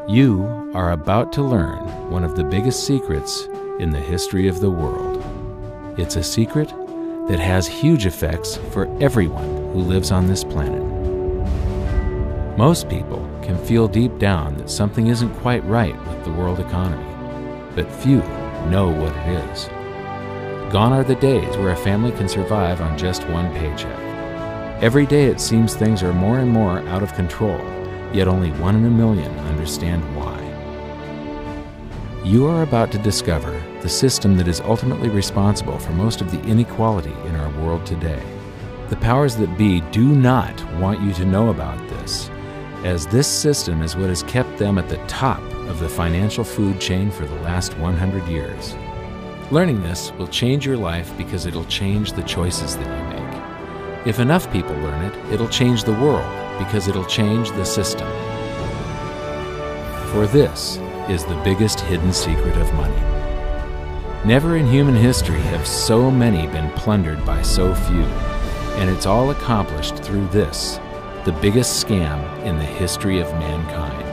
You are about to learn one of the biggest secrets in the history of the world. It's a secret that has huge effects for everyone who lives on this planet. Most people can feel deep down that something isn't quite right with the world economy, but few know what it is. Gone are the days where a family can survive on just one paycheck. Every day it seems things are more and more out of control, yet only 1 in a million understand why. You are about to discover the system that is ultimately responsible for most of the inequality in our world today. The powers that be do not want you to know about this, as this system is what has kept them at the top of the financial food chain for the last 100 years. Learning this will change your life because it'll change the choices that you make. If enough people learn it, it'll change the world because it'll change the system. For this is the biggest hidden secret of money. Never in human history have so many been plundered by so few, and it's all accomplished through this, the biggest scam in the history of mankind.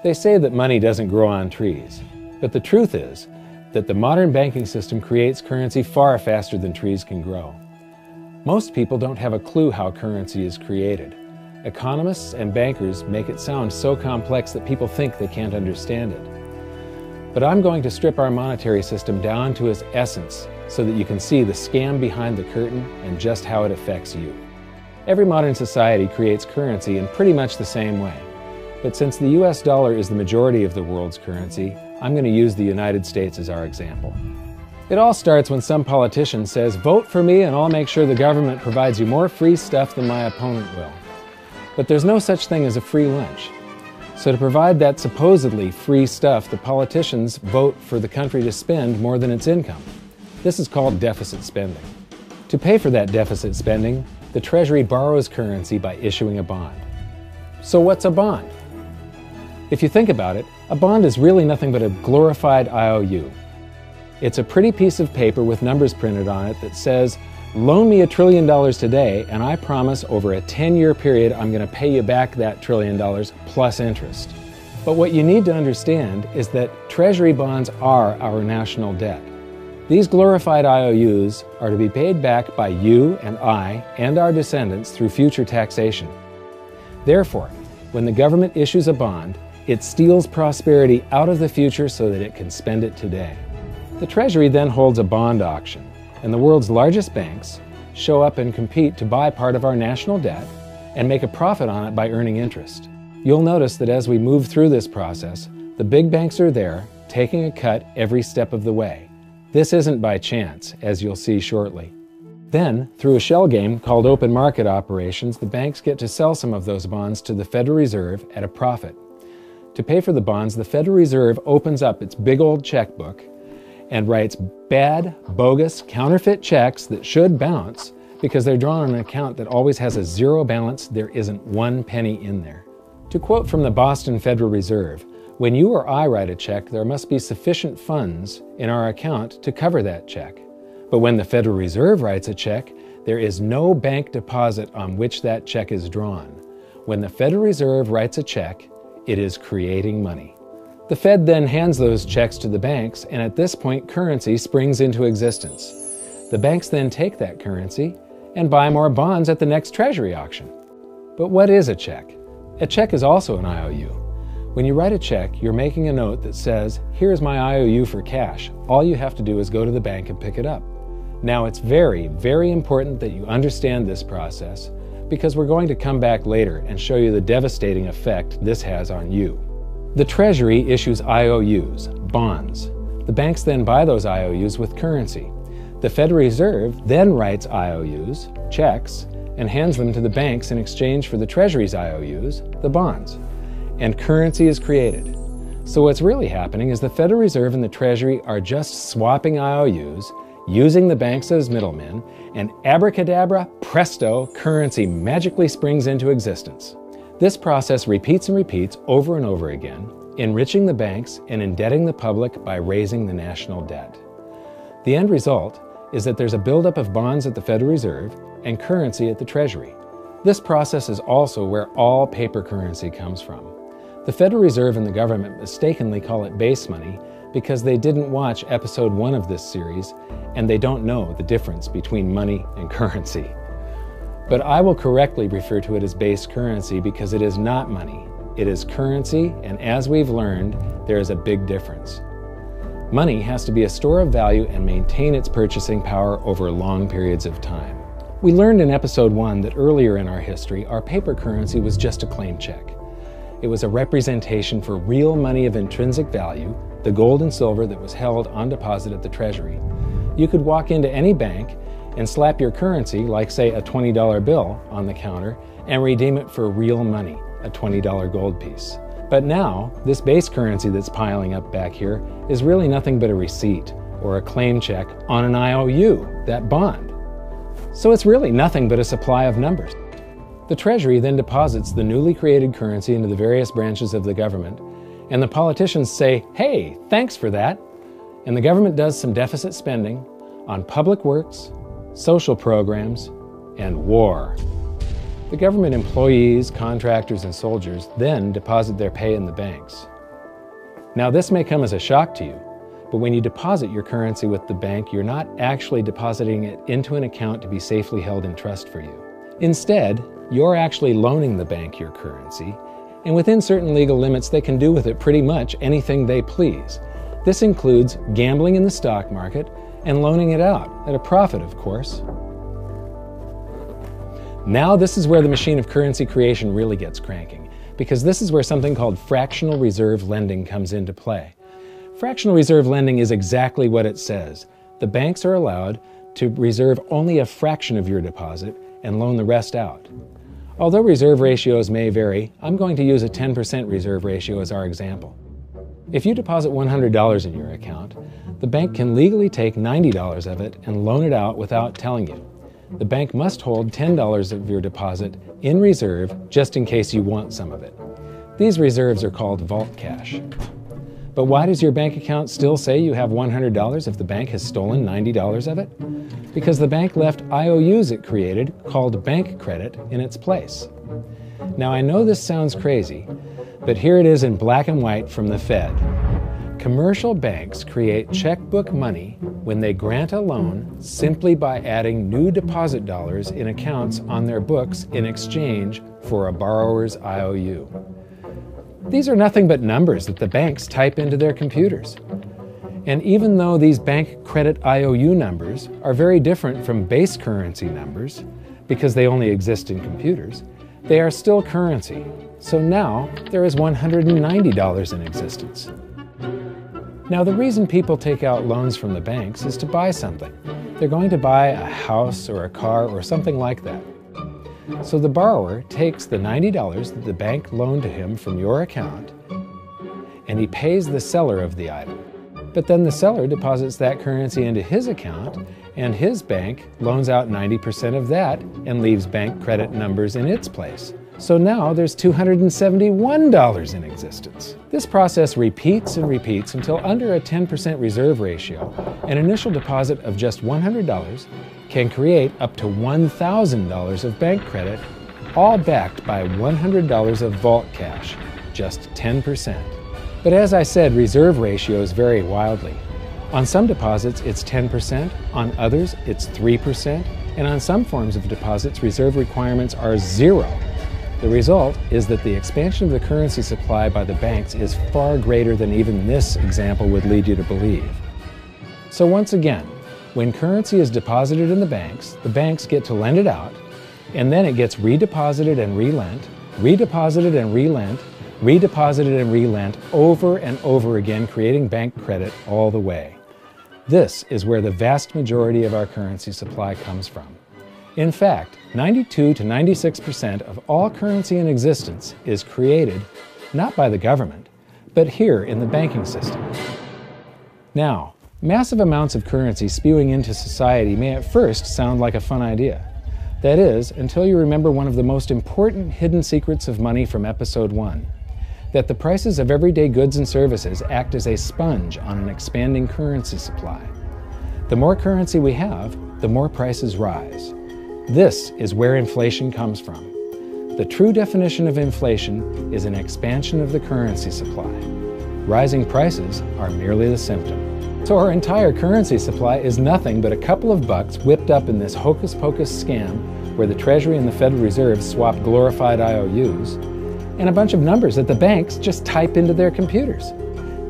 They say that money doesn't grow on trees, but the truth is that the modern banking system creates currency far faster than trees can grow. Most people don't have a clue how currency is created. Economists and bankers make it sound so complex that people think they can't understand it. But I'm going to strip our monetary system down to its essence so that you can see the scam behind the curtain and just how it affects you. Every modern society creates currency in pretty much the same way. But since the US dollar is the majority of the world's currency, I'm going to use the United States as our example. It all starts when some politician says, "Vote for me and I'll make sure the government provides you more free stuff than my opponent will." But there's no such thing as a free lunch. So to provide that supposedly free stuff, the politicians vote for the country to spend more than its income. This is called deficit spending. To pay for that deficit spending, the Treasury borrows currency by issuing a bond. So what's a bond? If you think about it, a bond is really nothing but a glorified IOU. It's a pretty piece of paper with numbers printed on it that says, "Loan me $1 trillion today, and I promise over a 10-year period I'm going to pay you back that $1 trillion plus interest." But what you need to understand is that Treasury bonds are our national debt. These glorified IOUs are to be paid back by you and I and our descendants through future taxation. Therefore, when the government issues a bond, it steals prosperity out of the future so that it can spend it today. The Treasury then holds a bond auction, and the world's largest banks show up and compete to buy part of our national debt and make a profit on it by earning interest. You'll notice that as we move through this process, the big banks are there, taking a cut every step of the way. This isn't by chance, as you'll see shortly. Then, through a shell game called open market operations, the banks get to sell some of those bonds to the Federal Reserve at a profit. To pay for the bonds, the Federal Reserve opens up its big old checkbook and writes bad, bogus, counterfeit checks that should bounce because they're drawn on an account that always has a zero balance. There isn't 1 penny in there. To quote from the Boston Federal Reserve, "When you or I write a check, there must be sufficient funds in our account to cover that check. But when the Federal Reserve writes a check, there is no bank deposit on which that check is drawn. When the Federal Reserve writes a check, it is creating money." The Fed then hands those checks to the banks, and at this point, currency springs into existence. The banks then take that currency and buy more bonds at the next Treasury auction. But what is a check? A check is also an IOU. When you write a check, you're making a note that says, "Here's my IOU for cash. All you have to do is go to the bank and pick it up." Now, it's very, very important that you understand this process because we're going to come back later and show you the devastating effect this has on you. The Treasury issues IOUs, bonds. The banks then buy those IOUs with currency. The Federal Reserve then writes IOUs, checks, and hands them to the banks in exchange for the Treasury's IOUs, the bonds. And currency is created. So what's really happening is the Federal Reserve and the Treasury are just swapping IOUs, using the banks as middlemen, and abracadabra, presto, currency magically springs into existence. This process repeats and repeats over and over again, enriching the banks and indebting the public by raising the national debt. The end result is that there's a buildup of bonds at the Federal Reserve, and currency at the Treasury. This process is also where all paper currency comes from. The Federal Reserve and the government mistakenly call it base money because they didn't watch episode 1 of this series and they don't know the difference between money and currency. But I will correctly refer to it as base currency because it is not money. It is currency, and as we've learned, there is a big difference. Money has to be a store of value and maintain its purchasing power over long periods of time. We learned in episode 1 that earlier in our history, our paper currency was just a claim check. It was a representation for real money of intrinsic value, the gold and silver that was held on deposit at the Treasury. You could walk into any bank and slap your currency, like say a $20 bill, on the counter and redeem it for real money, a $20 gold piece. But now, this base currency that's piling up back here is really nothing but a receipt or a claim check on an IOU, that bond. So it's really nothing but a supply of numbers. The Treasury then deposits the newly created currency into the various branches of the government, and the politicians say, "Hey, thanks for that." And the government does some deficit spending on public works, social programs, and war. The government employees, contractors, and soldiers then deposit their pay in the banks. Now, this may come as a shock to you, but when you deposit your currency with the bank, you're not actually depositing it into an account to be safely held in trust for you. Instead, you're actually loaning the bank your currency, and within certain legal limits, they can do with it pretty much anything they please. This includes gambling in the stock market and loaning it out, at a profit, of course. Now this is where the machine of currency creation really gets cranking, because this is where something called fractional reserve lending comes into play. Fractional reserve lending is exactly what it says. The banks are allowed to reserve only a fraction of your deposit and loan the rest out. Although reserve ratios may vary, I'm going to use a 10% reserve ratio as our example. If you deposit $100 in your account, the bank can legally take $90 of it and loan it out without telling you. The bank must hold $10 of your deposit in reserve just in case you want some of it. These reserves are called vault cash. But why does your bank account still say you have $100 if the bank has stolen $90 of it? Because the bank left IOUs it created, called bank credit, in its place. Now I know this sounds crazy, but here it is in black and white from the Fed. Commercial banks create checkbook money when they grant a loan simply by adding new deposit dollars in accounts on their books in exchange for a borrower's IOU. These are nothing but numbers that the banks type into their computers. And even though these bank credit IOU numbers are very different from base currency numbers, because they only exist in computers, they are still currency. So now there is $190 in existence. Now, the reason people take out loans from the banks is to buy something. They're going to buy a house or a car or something like that. So the borrower takes the $90 that the bank loaned to him from your account, and he pays the seller of the item. But then the seller deposits that currency into his account, and his bank loans out 90% of that and leaves bank credit numbers in its place. So now there's $271 in existence. This process repeats and repeats until under a 10% reserve ratio, an initial deposit of just $100 can create up to $1,000 of bank credit, all backed by $100 of vault cash, just 10%. But as I said, reserve ratios vary wildly. On some deposits, it's 10%, on others, it's 3%, and on some forms of deposits, reserve requirements are 0. The result is that the expansion of the currency supply by the banks is far greater than even this example would lead you to believe. So once again, when currency is deposited in the banks get to lend it out, and then it gets redeposited and relent, redeposited and relent, redeposited and relent over and over again, creating bank credit all the way. This is where the vast majority of our currency supply comes from. In fact, 92 to 96% of all currency in existence is created not by the government, but here in the banking system. Now, massive amounts of currency spewing into society may at first sound like a fun idea. That is, until you remember one of the most important hidden secrets of money from episode 1, that the prices of everyday goods and services act as a sponge on an expanding currency supply. The more currency we have, the more prices rise. This is where inflation comes from. The true definition of inflation is an expansion of the currency supply. Rising prices are merely the symptom. So our entire currency supply is nothing but a couple of bucks whipped up in this hocus-pocus scam where the Treasury and the Federal Reserve swap glorified IOUs, and a bunch of numbers that the banks just type into their computers.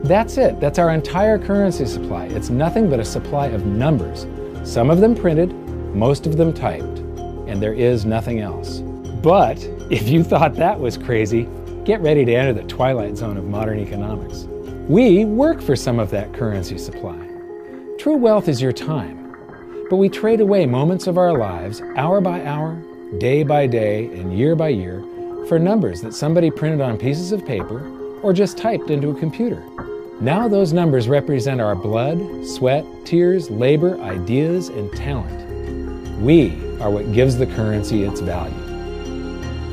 That's it. That's our entire currency supply. It's nothing but a supply of numbers. Some of them printed, most of them typed, and there is nothing else. But if you thought that was crazy, get ready to enter the twilight zone of modern economics. We work for some of that currency supply. True wealth is your time. But we trade away moments of our lives, hour by hour, day by day, and year by year, for numbers that somebody printed on pieces of paper or just typed into a computer. Now those numbers represent our blood, sweat, tears, labor, ideas, and talent. We are what gives the currency its value.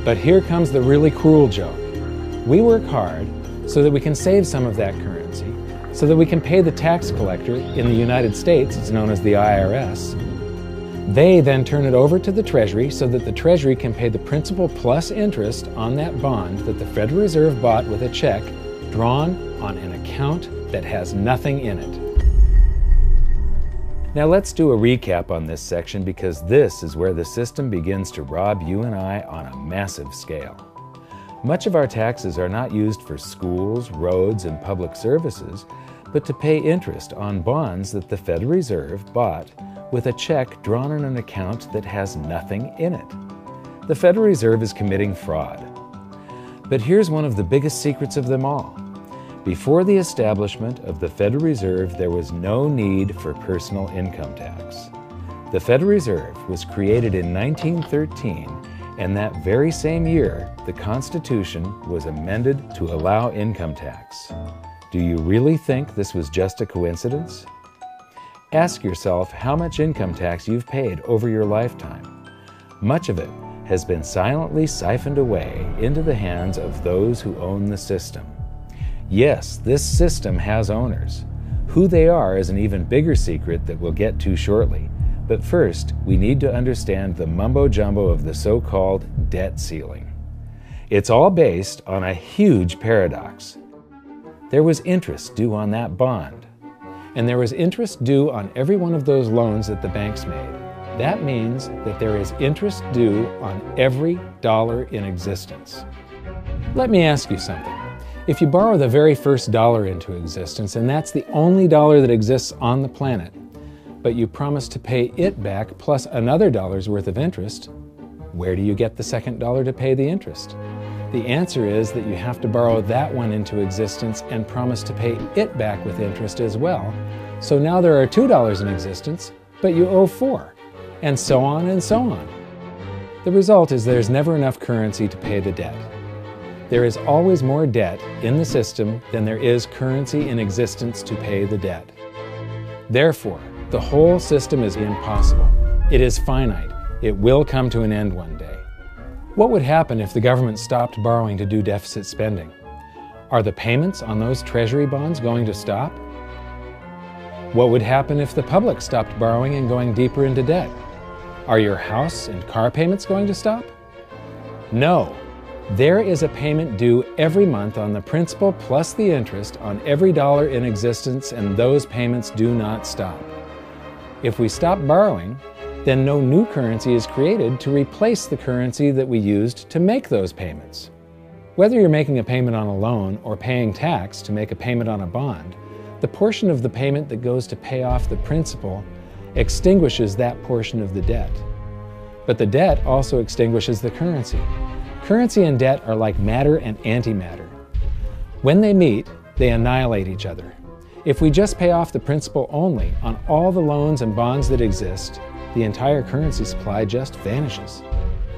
But here comes the really cruel joke. We work hard so that we can save some of that currency, so that we can pay the tax collector. In the United States, it's known as the IRS. They then turn it over to the Treasury so that the Treasury can pay the principal plus interest on that bond that the Federal Reserve bought with a check drawn on an account that has nothing in it. Now let's do a recap on this section, because this is where the system begins to rob you and I on a massive scale. Much of our taxes are not used for schools, roads, and public services, but to pay interest on bonds that the Federal Reserve bought with a check drawn on an account that has nothing in it. The Federal Reserve is committing fraud. But here's one of the biggest secrets of them all. Before the establishment of the Federal Reserve, there was no need for personal income tax. The Federal Reserve was created in 1913, and that very same year, the Constitution was amended to allow income tax. Do you really think this was just a coincidence? Ask yourself how much income tax you've paid over your lifetime. Much of it has been silently siphoned away into the hands of those who own the system. Yes, this system has owners. Who they are is an even bigger secret that we'll get to shortly. But first, we need to understand the mumbo-jumbo of the so-called debt ceiling. It's all based on a huge paradox. There was interest due on that bond, and there was interest due on every one of those loans that the banks made. That means that there is interest due on every dollar in existence. Let me ask you something. If you borrow the very first dollar into existence, and that's the only dollar that exists on the planet, but you promise to pay it back plus another dollar's worth of interest, where do you get the second dollar to pay the interest? The answer is that you have to borrow that one into existence and promise to pay it back with interest as well. So now there are $2 in existence, but you owe $4, and so on and so on. The result is there's never enough currency to pay the debt. There is always more debt in the system than there is currency in existence to pay the debt. Therefore, the whole system is impossible. It is finite. It will come to an end one day. What would happen if the government stopped borrowing to do deficit spending? Are the payments on those treasury bonds going to stop? What would happen if the public stopped borrowing and going deeper into debt? Are your house and car payments going to stop? No. There is a payment due every month on the principal plus the interest on every dollar in existence, and those payments do not stop. If we stop borrowing, then no new currency is created to replace the currency that we used to make those payments. Whether you're making a payment on a loan or paying tax to make a payment on a bond, the portion of the payment that goes to pay off the principal extinguishes that portion of the debt. But the debt also extinguishes the currency. Currency and debt are like matter and antimatter. When they meet, they annihilate each other. If we just pay off the principal only on all the loans and bonds that exist, the entire currency supply just vanishes.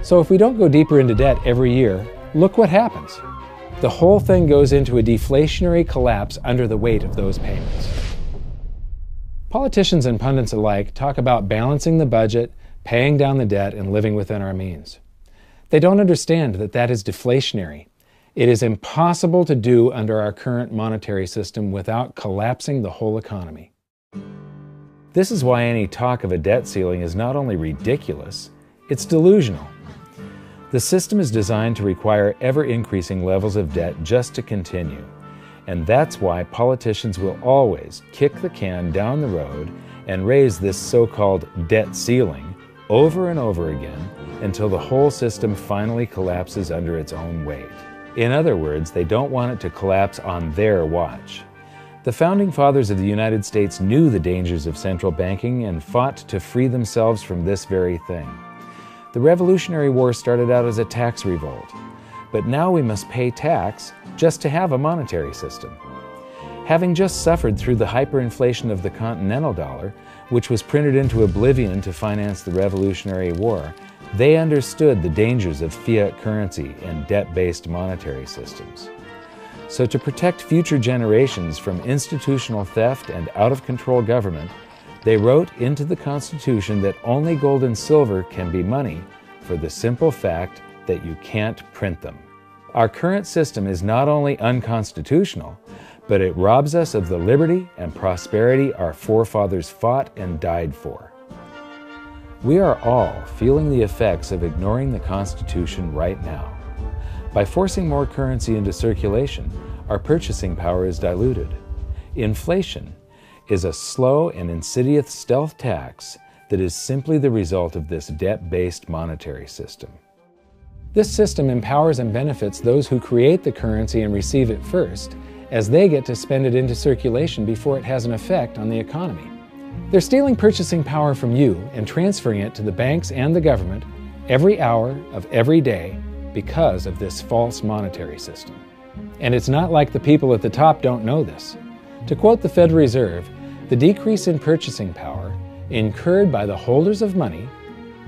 So if we don't go deeper into debt every year, look what happens. The whole thing goes into a deflationary collapse under the weight of those payments. Politicians and pundits alike talk about balancing the budget, paying down the debt, and living within our means. They don't understand that that is deflationary. It is impossible to do under our current monetary system without collapsing the whole economy. This is why any talk of a debt ceiling is not only ridiculous, It's delusional. The system is designed to require ever-increasing levels of debt just to continue. And that's why politicians will always kick the can down the road and raise this so-called debt ceiling over and over again until the whole system finally collapses under its own weight. In other words, they don't want it to collapse on their watch. The Founding Fathers of the United States knew the dangers of central banking and fought to free themselves from this very thing. The Revolutionary War started out as a tax revolt, but now we must pay tax just to have a monetary system. Having just suffered through the hyperinflation of the continental dollar, which was printed into oblivion to finance the Revolutionary War, they understood the dangers of fiat currency and debt-based monetary systems. So to protect future generations from institutional theft and out-of-control government, they wrote into the Constitution that only gold and silver can be money for the simple fact that you can't print them. Our current system is not only unconstitutional, but it robs us of the liberty and prosperity our forefathers fought and died for. We are all feeling the effects of ignoring the Constitution right now. By forcing more currency into circulation, our purchasing power is diluted. Inflation is a slow and insidious stealth tax that is simply the result of this debt-based monetary system. This system empowers and benefits those who create the currency and receive it first, as they get to spend it into circulation before it has an effect on the economy. They're stealing purchasing power from you and transferring it to the banks and the government every hour of every day because of this false monetary system. And it's not like the people at the top don't know this. To quote the Federal Reserve, the decrease in purchasing power incurred by the holders of money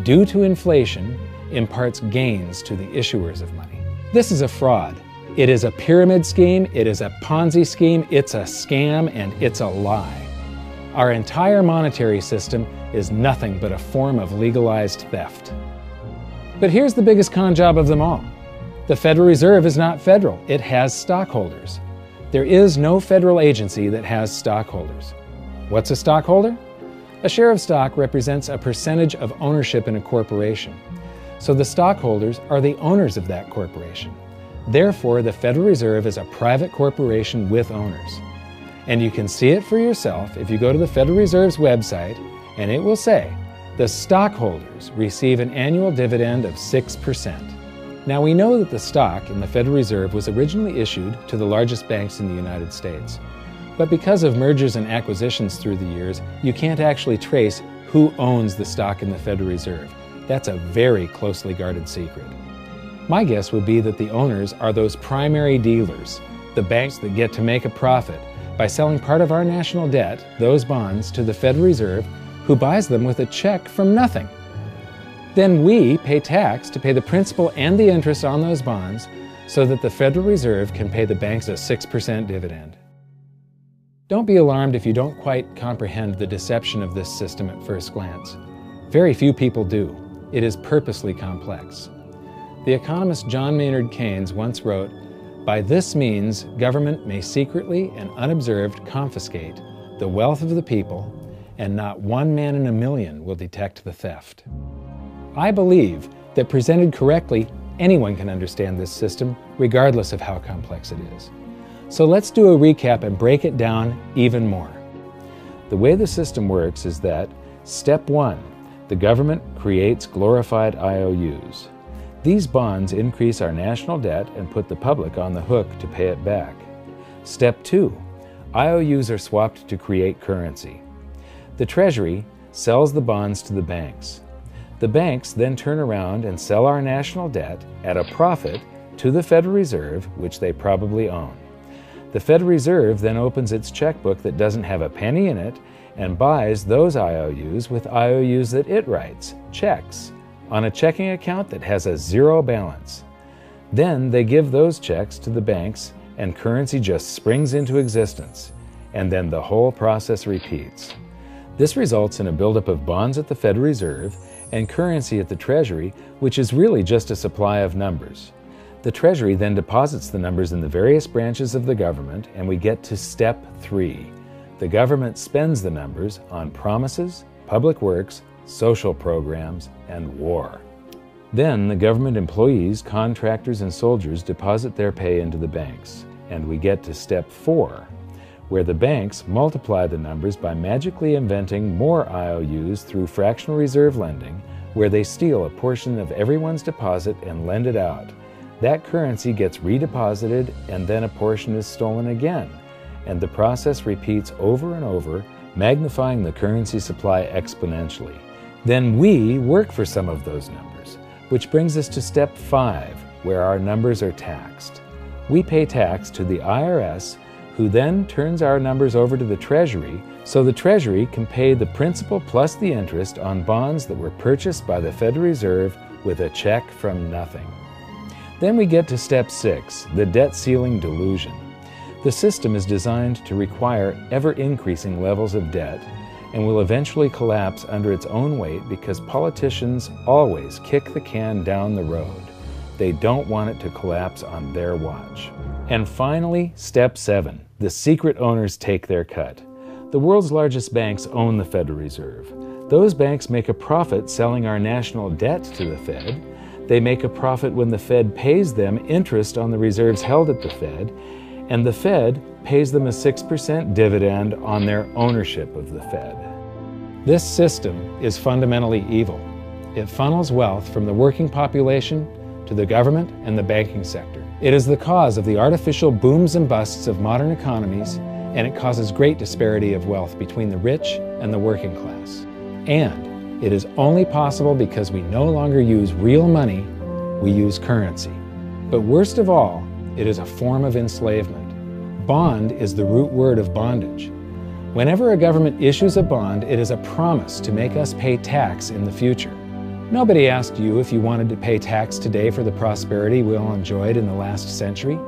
due to inflation imparts gains to the issuers of money. This is a fraud. It is a pyramid scheme, it is a Ponzi scheme, it's a scam, and it's a lie. Our entire monetary system is nothing but a form of legalized theft. But here's the biggest con job of them all. The Federal Reserve is not federal, it has stockholders. There is no federal agency that has stockholders. What's a stockholder? A share of stock represents a percentage of ownership in a corporation. So the stockholders are the owners of that corporation. Therefore, the Federal Reserve is a private corporation with owners. And you can see it for yourself if you go to the Federal Reserve's website, and it will say, the stockholders receive an annual dividend of 6%. Now we know that the stock in the Federal Reserve was originally issued to the largest banks in the United States. But because of mergers and acquisitions through the years, you can't actually trace who owns the stock in the Federal Reserve. That's a very closely guarded secret. My guess would be that the owners are those primary dealers, the banks that get to make a profit by selling part of our national debt, those bonds, to the Federal Reserve, who buys them with a check from nothing. Then we pay tax to pay the principal and the interest on those bonds so that the Federal Reserve can pay the banks a 6% dividend. Don't be alarmed if you don't quite comprehend the deception of this system at first glance. Very few people do. It is purposely complex. The economist John Maynard Keynes once wrote, "By this means, government may secretly and unobserved confiscate the wealth of the people, and not one man in a million will detect the theft." I believe that presented correctly, anyone can understand this system, regardless of how complex it is. So let's do a recap and break it down even more. The way the system works is that, step 1, the government creates glorified IOUs. These bonds increase our national debt and put the public on the hook to pay it back. Step 2, IOUs are swapped to create currency. The Treasury sells the bonds to the banks. The banks then turn around and sell our national debt at a profit to the Federal Reserve, which they probably own. The Federal Reserve then opens its checkbook that doesn't have a penny in it and buys those IOUs with IOUs that it writes, checks, on a checking account that has a zero balance. Then they give those checks to the banks and currency just springs into existence, and then the whole process repeats. This results in a buildup of bonds at the Federal Reserve and currency at the Treasury, which is really just a supply of numbers. The Treasury then deposits the numbers in the various branches of the government, and we get to step 3. The government spends the numbers on promises, public works, social programs, and war. Then the government employees, contractors, and soldiers deposit their pay into the banks, and we get to step 4, where the banks multiply the numbers by magically inventing more IOUs through fractional reserve lending, where they steal a portion of everyone's deposit and lend it out. That currency gets redeposited, and then a portion is stolen again, and the process repeats over and over, magnifying the currency supply exponentially. Then we work for some of those numbers, which brings us to step 5, where our numbers are taxed. We pay tax to the IRS, who then turns our numbers over to the Treasury, so the Treasury can pay the principal plus the interest on bonds that were purchased by the Federal Reserve with a check from nothing. Then we get to step 6, the debt ceiling delusion. The system is designed to require ever-increasing levels of debt and will eventually collapse under its own weight because politicians always kick the can down the road. They don't want it to collapse on their watch. And finally, step 7, the secret owners take their cut. The world's largest banks own the Federal Reserve. Those banks make a profit selling our national debt to the Fed. They make a profit when the Fed pays them interest on the reserves held at the Fed, and the Fed pays them a 6% dividend on their ownership of the Fed. This system is fundamentally evil. It funnels wealth from the working population to the government and the banking sector. It is the cause of the artificial booms and busts of modern economies, and it causes great disparity of wealth between the rich and the working class. And it is only possible because we no longer use real money, we use currency. But worst of all, it is a form of enslavement. Bond is the root word of bondage. Whenever a government issues a bond, it is a promise to make us pay tax in the future. Nobody asked you if you wanted to pay tax today for the prosperity we all enjoyed in the last century.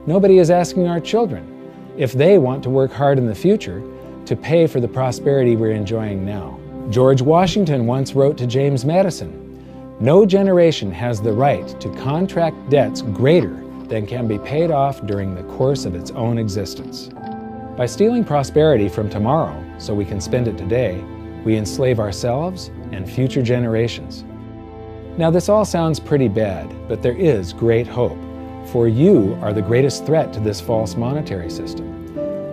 Nobody is asking our children if they want to work hard in the future to pay for the prosperity we're enjoying now. George Washington once wrote to James Madison, "No generation has the right to contract debts greater than can be paid off during the course of its own existence." By stealing prosperity from tomorrow so we can spend it today, we enslave ourselves and future generations. Now this all sounds pretty bad, but there is great hope, for you are the greatest threat to this false monetary system.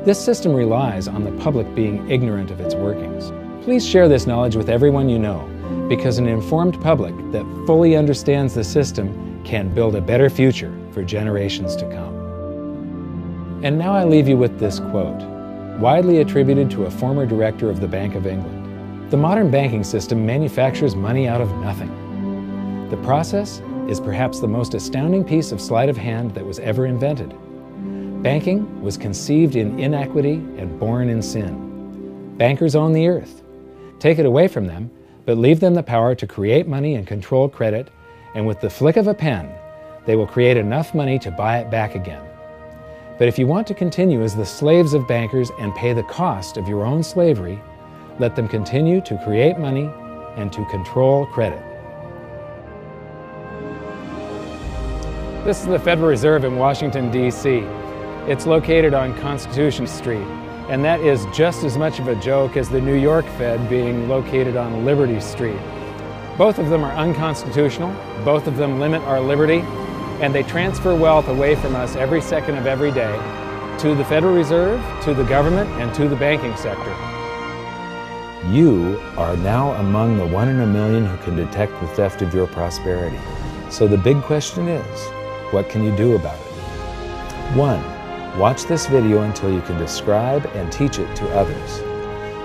This system relies on the public being ignorant of its workings. Please share this knowledge with everyone you know, because an informed public that fully understands the system can build a better future for generations to come. And now I leave you with this quote, widely attributed to a former director of the Bank of England. The modern banking system manufactures money out of nothing. The process is perhaps the most astounding piece of sleight of hand that was ever invented. Banking was conceived in inequity and born in sin. Bankers own the earth. Take it away from them, but leave them the power to create money and control credit, and with the flick of a pen, they will create enough money to buy it back again. But if you want to continue as the slaves of bankers and pay the cost of your own slavery, let them continue to create money and to control credit. This is the Federal Reserve in Washington, D.C. It's located on Constitution Street, and that is just as much of a joke as the New York Fed being located on Liberty Street. Both of them are unconstitutional, both of them limit our liberty, and they transfer wealth away from us every second of every day to the Federal Reserve, to the government, and to the banking sector. You are now among the 1 in a million who can detect the theft of your prosperity. So the big question is, what can you do about it? 1. Watch this video until you can describe and teach it to others.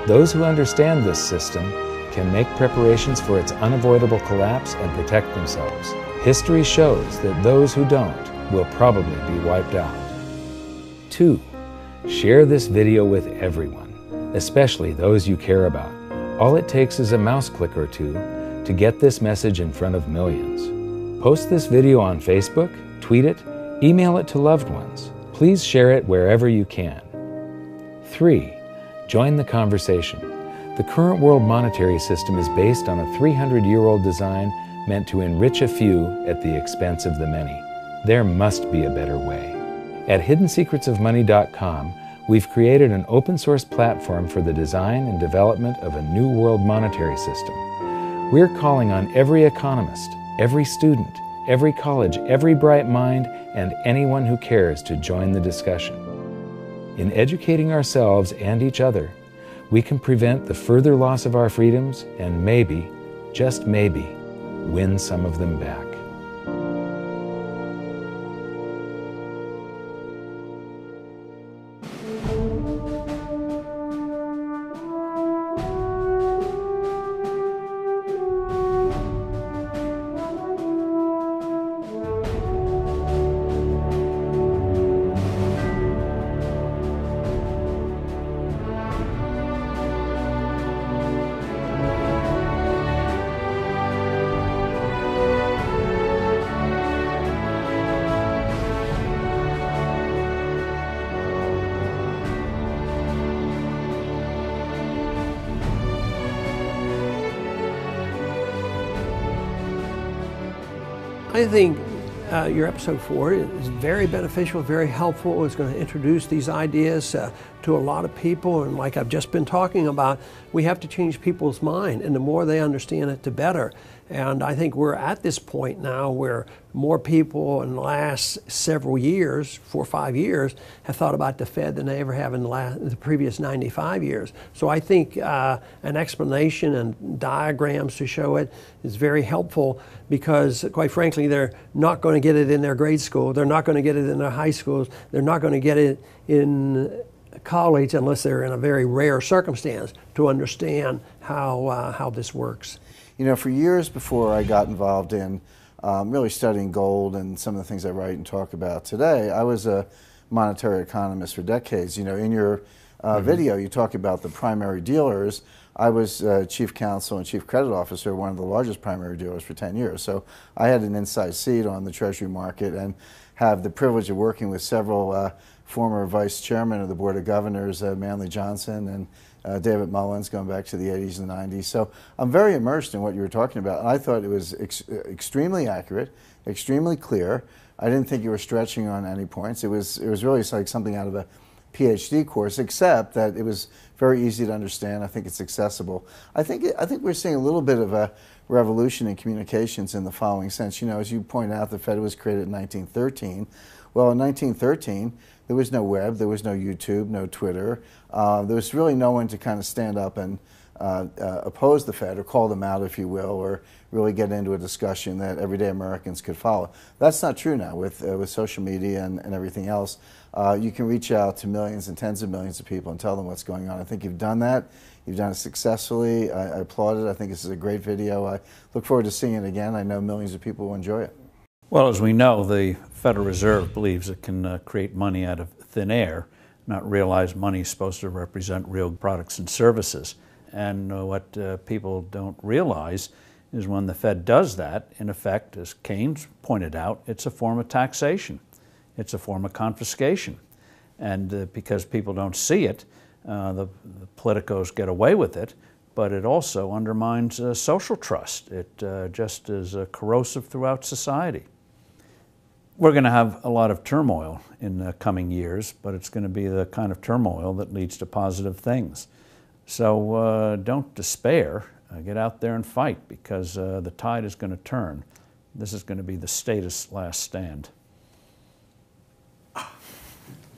Those who understand this system can make preparations for its unavoidable collapse and protect themselves. History shows that those who don't will probably be wiped out. 2. Share this video with everyone, especially those you care about. All it takes is a mouse click or two to get this message in front of millions. Post this video on Facebook, tweet it, email it to loved ones. Please share it wherever you can. 3. Join the conversation. The current world monetary system is based on a 300-year-old design meant to enrich a few at the expense of the many. There must be a better way. At hiddensecretsofmoney.com, we've created an open-source platform for the design and development of a new world monetary system. We're calling on every economist, every student, every college, every bright mind, and anyone who cares to join the discussion. In educating ourselves and each other, we can prevent the further loss of our freedoms and maybe, just maybe, win some of them back. I think your episode 4 is very beneficial, very helpful. It's going to introduce these ideas to a lot of people, and like I've just been talking about, we have to change people's mind, and the more they understand it, the better. And I think we're at this point now where more people in the last several years, 4 or 5 years, have thought about the Fed than they ever have in the previous 95 years. So I think an explanation and diagrams to show it is very helpful, because quite frankly, they're not going to get it in their grade school. They're not going to get it in their high schools. They're not going to get it in college unless they're in a very rare circumstance to understand how this works. You know, for years before I got involved in really studying gold and some of the things I write and talk about today, I was a monetary economist for decades. You know, in your video, you talk about the primary dealers. I was chief counsel and chief credit officer, one of the largest primary dealers for 10 years. So I had an inside seat on the Treasury market and have the privilege of working with several former vice chairmen of the Board of Governors, Manley Johnson and David Mullins, going back to the 80s and 90s. So I'm very immersed in what you were talking about. And I thought it was extremely accurate, extremely clear. I didn't think you were stretching on any points. It was really like something out of a PhD course, except that it was very easy to understand. I think it's accessible. I think we're seeing a little bit of a revolution in communications in the following sense. You know, as you point out, the Fed was created in 1913. Well, in 1913, there was no web, there was no YouTube, no Twitter. There was really no one to kind of stand up and oppose the Fed or call them out, if you will, or really get into a discussion that everyday Americans could follow. That's not true now with social media and everything else. You can reach out to millions and tens of millions of people and tell them what's going on. I think you've done that. You've done it successfully. I applaud it. I think this is a great video. I look forward to seeing it again. I know millions of people will enjoy it. Well, as we know, the Federal Reserve believes it can create money out of thin air, not realize money is supposed to represent real products and services. And what people don't realize is when the Fed does that, in effect, as Keynes pointed out, it's a form of taxation. It's a form of confiscation. And because people don't see it, the politicos get away with it, but it also undermines social trust. It just is corrosive throughout society. We're going to have a lot of turmoil in the coming years, but it's going to be the kind of turmoil that leads to positive things. So don't despair. Get out there and fight, because the tide is going to turn. This is going to be the statist's last stand.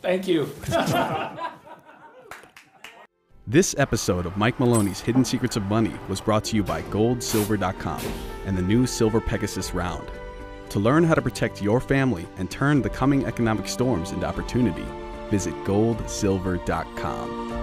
Thank you. This episode of Mike Maloney's Hidden Secrets of Money was brought to you by GoldSilver.com and the new Silver Pegasus Round. To learn how to protect your family and turn the coming economic storms into opportunity, visit GoldSilver.com.